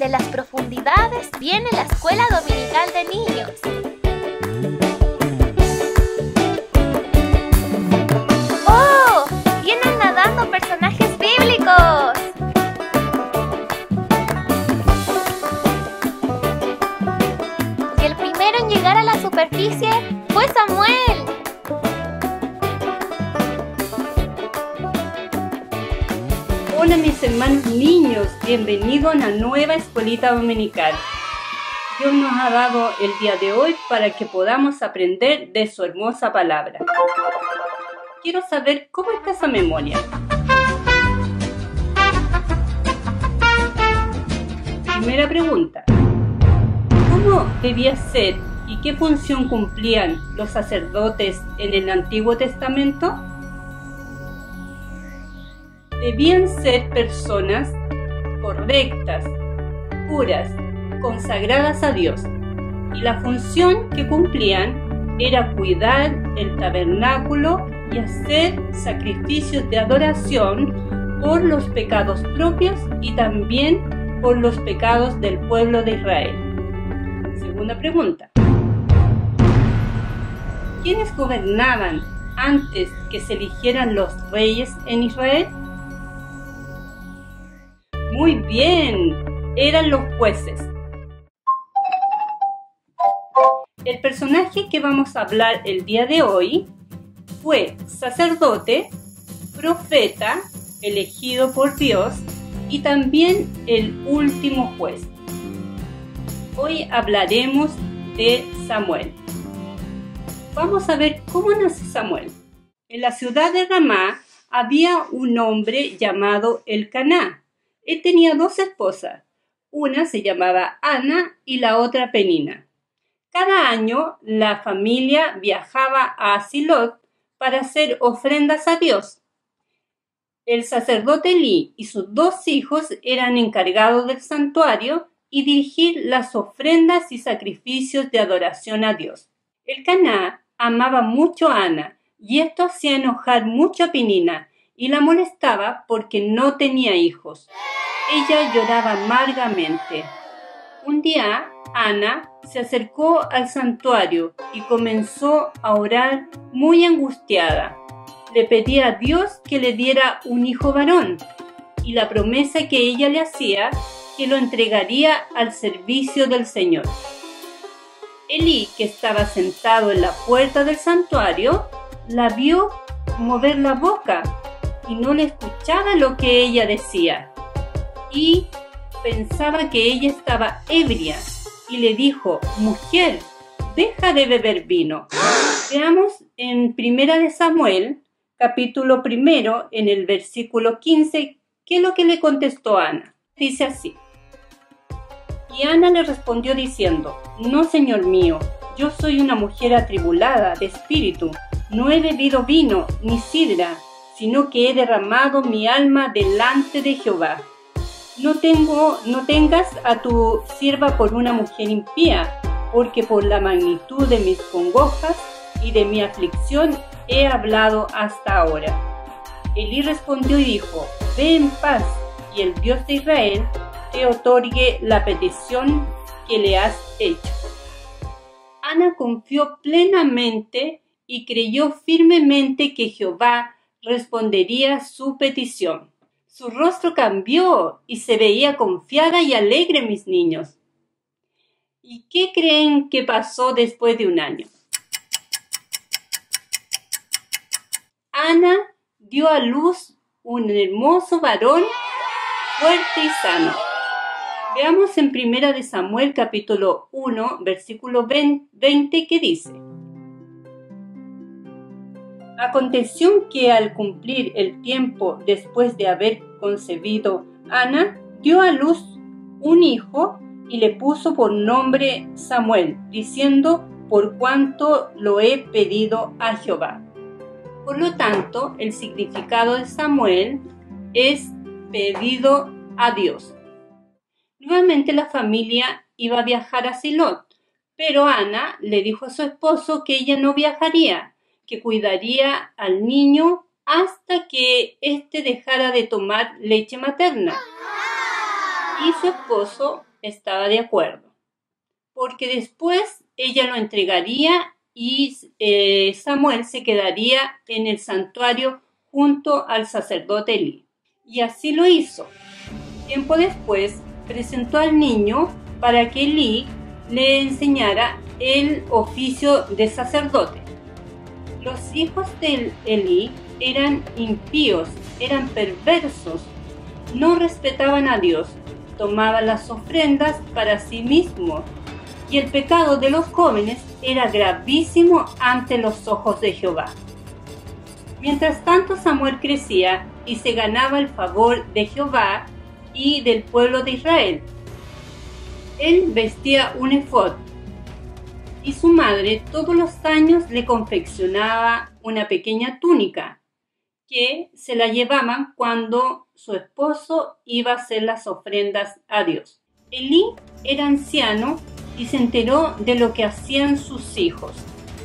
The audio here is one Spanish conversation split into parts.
De las profundidades viene la escuela dominical de niños. ¡Oh! ¡Vienen nadando personajes bíblicos! Y el primero en llegar a la superficie fue Samuel. Hola mis hermanos niños, bienvenidos a una nueva escuelita dominical. Dios nos ha dado el día de hoy para que podamos aprender de su hermosa palabra. Quiero saber cómo está esa memoria. Primera pregunta. ¿Cómo debía ser y qué función cumplían los sacerdotes en el Antiguo Testamento? Debían ser personas correctas, puras, consagradas a Dios, y la función que cumplían era cuidar el tabernáculo y hacer sacrificios de adoración por los pecados propios y también por los pecados del pueblo de Israel. Segunda pregunta. ¿Quiénes gobernaban antes que se eligieran los reyes en Israel? Muy bien, eran los jueces. El personaje que vamos a hablar el día de hoy fue sacerdote, profeta, elegido por Dios y también el último juez. Hoy hablaremos de Samuel. Vamos a ver cómo nace Samuel. En la ciudad de Ramá había un hombre llamado Elcaná. Él tenía dos esposas, una se llamaba Ana y la otra Penina. Cada año la familia viajaba a Silot para hacer ofrendas a Dios. El sacerdote Elí y sus dos hijos eran encargados del santuario y dirigir las ofrendas y sacrificios de adoración a Dios. Elcaná amaba mucho a Ana y esto hacía enojar mucho a Penina y la molestaba porque no tenía hijos. Ella lloraba amargamente. Un día, Ana se acercó al santuario y comenzó a orar muy angustiada. Le pedía a Dios que le diera un hijo varón y la promesa que ella le hacía que lo entregaría al servicio del Señor. Elí, que estaba sentado en la puerta del santuario, la vio mover la boca y no le escuchaba lo que ella decía. Y pensaba que ella estaba ebria y le dijo: mujer, deja de beber vino. Veamos en 1 Samuel, capítulo 1, en el versículo 15, qué es lo que le contestó Ana. Dice así: y Ana le respondió diciendo: no, señor mío, yo soy una mujer atribulada de espíritu, no he bebido vino ni sidra, sino que he derramado mi alma delante de Jehová. No tengas a tu sierva por una mujer impía, porque por la magnitud de mis congojas y de mi aflicción he hablado hasta ahora. Elí respondió y dijo: ve en paz, y el Dios de Israel te otorgue la petición que le has hecho. Ana confió plenamente y creyó firmemente que Jehová respondería su petición. Su rostro cambió y se veía confiada y alegre, mis niños. ¿Y qué creen que pasó después de un año? Ana dio a luz un hermoso varón fuerte y sano. Veamos en 1 Samuel capítulo 1, versículo 20, que dice: aconteció que al cumplir el tiempo después de haber concebido, Ana dio a luz un hijo y le puso por nombre Samuel, diciendo: por cuanto lo he pedido a Jehová. Por lo tanto, el significado de Samuel es pedido a Dios. Nuevamente la familia iba a viajar a Silot, pero Ana le dijo a su esposo que ella no viajaría, que cuidaría al niño hasta que éste dejara de tomar leche materna. Y su esposo estaba de acuerdo, porque después ella lo entregaría y Samuel se quedaría en el santuario junto al sacerdote Elí. Y así lo hizo. Tiempo después presentó al niño para que Elí le enseñara el oficio de sacerdote. Los hijos de Elí eran impíos, eran perversos, no respetaban a Dios, tomaban las ofrendas para sí mismos, y el pecado de los jóvenes era gravísimo ante los ojos de Jehová. Mientras tanto, Samuel crecía y se ganaba el favor de Jehová y del pueblo de Israel. Él vestía un efod y su madre todos los años le confeccionaba una pequeña túnica que se la llevaban cuando su esposo iba a hacer las ofrendas a Dios. Elí era anciano y se enteró de lo que hacían sus hijos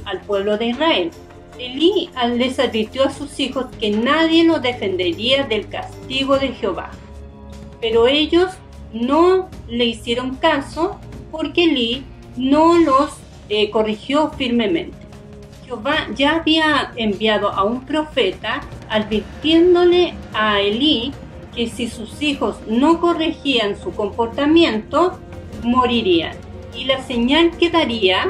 al pueblo de Israel. Elí les advirtió a sus hijos que nadie los defendería del castigo de Jehová. Pero ellos no le hicieron caso porque Elí no los corrigió firmemente. Jehová ya había enviado a un profeta advirtiéndole a Elí que si sus hijos no corregían su comportamiento, morirían. Y la señal que daría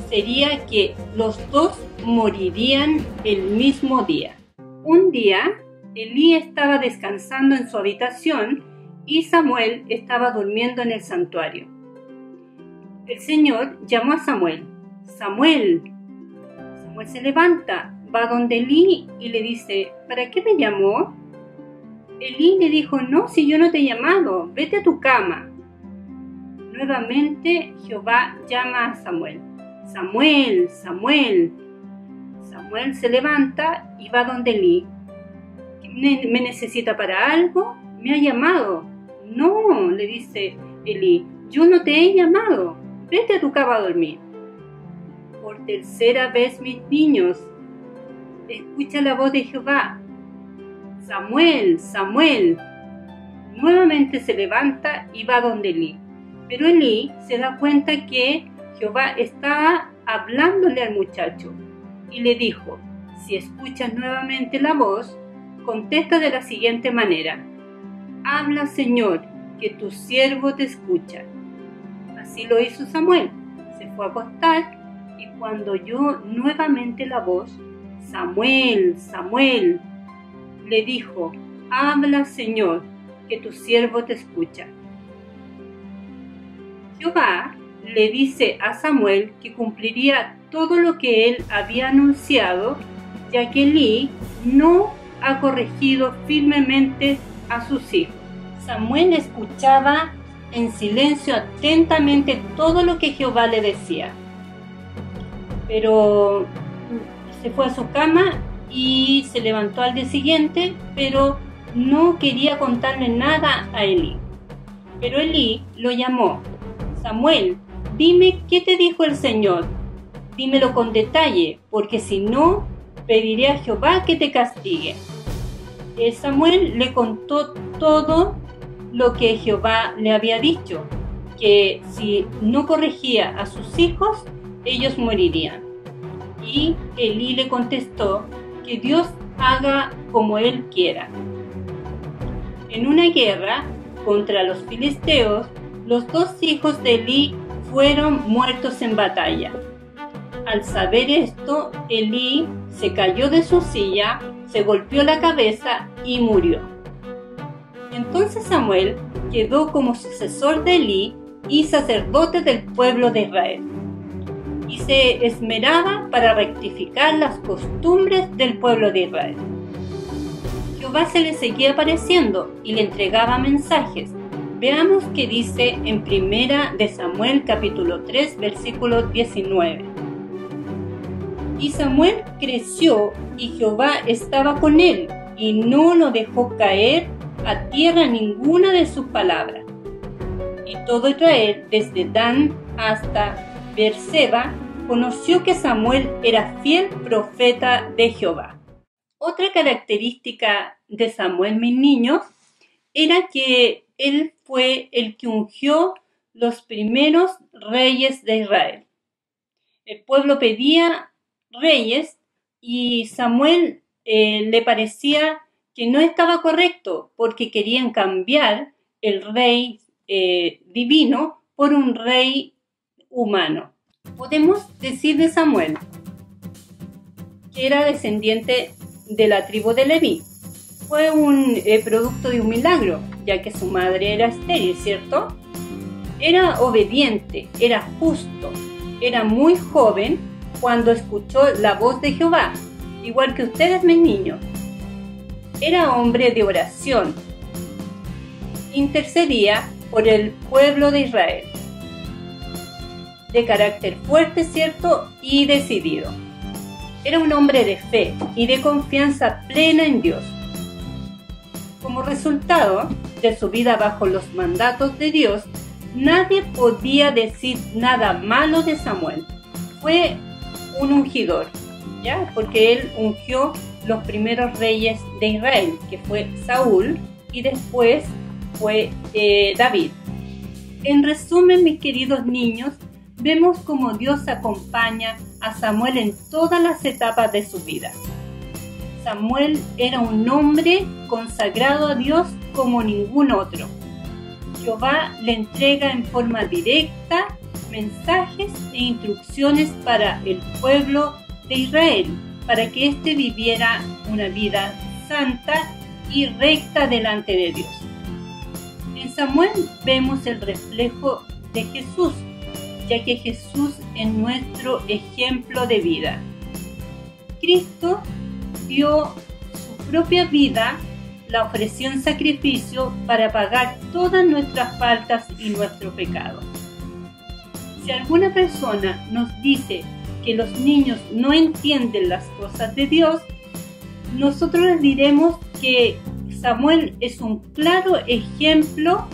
sería que los dos morirían el mismo día. Un día, Elí estaba descansando en su habitación y Samuel estaba durmiendo en el santuario. El Señor llamó a Samuel. Samuel. Samuel se levanta, va donde Elí y le dice, ¿para qué me llamó? Elí le dijo, no, si yo no te he llamado, vete a tu cama. Nuevamente Jehová llama a Samuel. Samuel, Samuel. Samuel se levanta y va donde Elí. ¿Me necesita para algo? ¿Me ha llamado? No, le dice Elí, yo no te he llamado. Vete a tu cama a dormir. Por tercera vez, mis niños, escucha la voz de Jehová. Samuel, Samuel. Nuevamente se levanta y va donde Elí. Pero Elí se da cuenta que Jehová estaba hablándole al muchacho y le dijo, si escuchas nuevamente la voz, contesta de la siguiente manera, habla Señor, que tu siervo te escucha. Así lo hizo Samuel, se fue a acostar y cuando oyó nuevamente la voz, Samuel, Samuel, le dijo, habla Señor, que tu siervo te escucha. Jehová le dice a Samuel que cumpliría todo lo que él había anunciado, ya que Elí no ha corregido firmemente a sus hijos. Samuel escuchaba en silencio atentamente todo lo que Jehová le decía. Pero se fue a su cama y se levantó al día siguiente, pero no quería contarle nada a Elí. Pero Elí lo llamó. Samuel, dime qué te dijo el Señor. Dímelo con detalle, porque si no, pediré a Jehová que te castigue. Samuel le contó todo lo que Jehová le había dicho, que si no corregía a sus hijos, ellos morirían. Y Elí le contestó que Dios haga como él quiera. En una guerra contra los filisteos, los dos hijos de Elí fueron muertos en batalla. Al saber esto, Elí se cayó de su silla, se golpeó la cabeza y murió. Entonces Samuel quedó como sucesor de Elí y sacerdote del pueblo de Israel. Y se esmeraba para rectificar las costumbres del pueblo de Israel. Jehová se le seguía apareciendo y le entregaba mensajes. Veamos qué dice en Primera de Samuel capítulo 3 versículo 19. Y Samuel creció y Jehová estaba con él y no lo dejó caer a tierra ninguna de sus palabras. Y todo Israel, desde Dan hasta Beerseba, conoció que Samuel era fiel profeta de Jehová. Otra característica de Samuel, mis niños, era que él fue el que ungió los primeros reyes de Israel. El pueblo pedía reyes y Samuel le parecía que no estaba correcto porque querían cambiar el rey divino por un rey humano. Podemos decir de Samuel que era descendiente de la tribu de Leví. Fue un producto de un milagro, ya que su madre era estéril, ¿cierto? Era obediente, era justo, era muy joven cuando escuchó la voz de Jehová, igual que ustedes, mis niños. Era hombre de oración, intercedía por el pueblo de Israel, de carácter fuerte, ¿cierto? Y decidido. Era un hombre de fe y de confianza plena en Dios. Como resultado de su vida bajo los mandatos de Dios, nadie podía decir nada malo de Samuel. Fue un ungidor, ¿ya? Porque él ungió los primeros reyes de Israel, que fue Saúl y después fue David. En resumen, mis queridos niños, vemos cómo Dios acompaña a Samuel en todas las etapas de su vida. Samuel era un hombre consagrado a Dios como ningún otro. Jehová le entrega en forma directa mensajes e instrucciones para el pueblo de Israel, para que éste viviera una vida santa y recta delante de Dios. En Samuel vemos el reflejo de Jesús, ya que Jesús es nuestro ejemplo de vida. Cristo dio su propia vida, la ofreció en sacrificio para pagar todas nuestras faltas y nuestro pecado. Si alguna persona nos dice que los niños no entienden las cosas de Dios, nosotros les diremos que Samuel es un claro ejemplo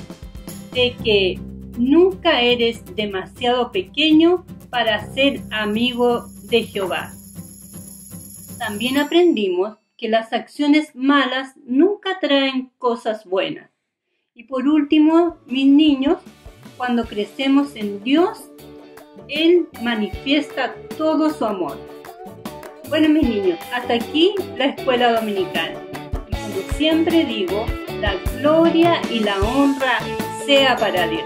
de que nunca eres demasiado pequeño para ser amigo de Jehová. También aprendimos que las acciones malas nunca traen cosas buenas. Y por último, mis niños, cuando crecemos en Dios, Él manifiesta todo su amor. Bueno, mis niños, hasta aquí la escuela dominical. Y como siempre digo, la gloria y la honra sea para Dios.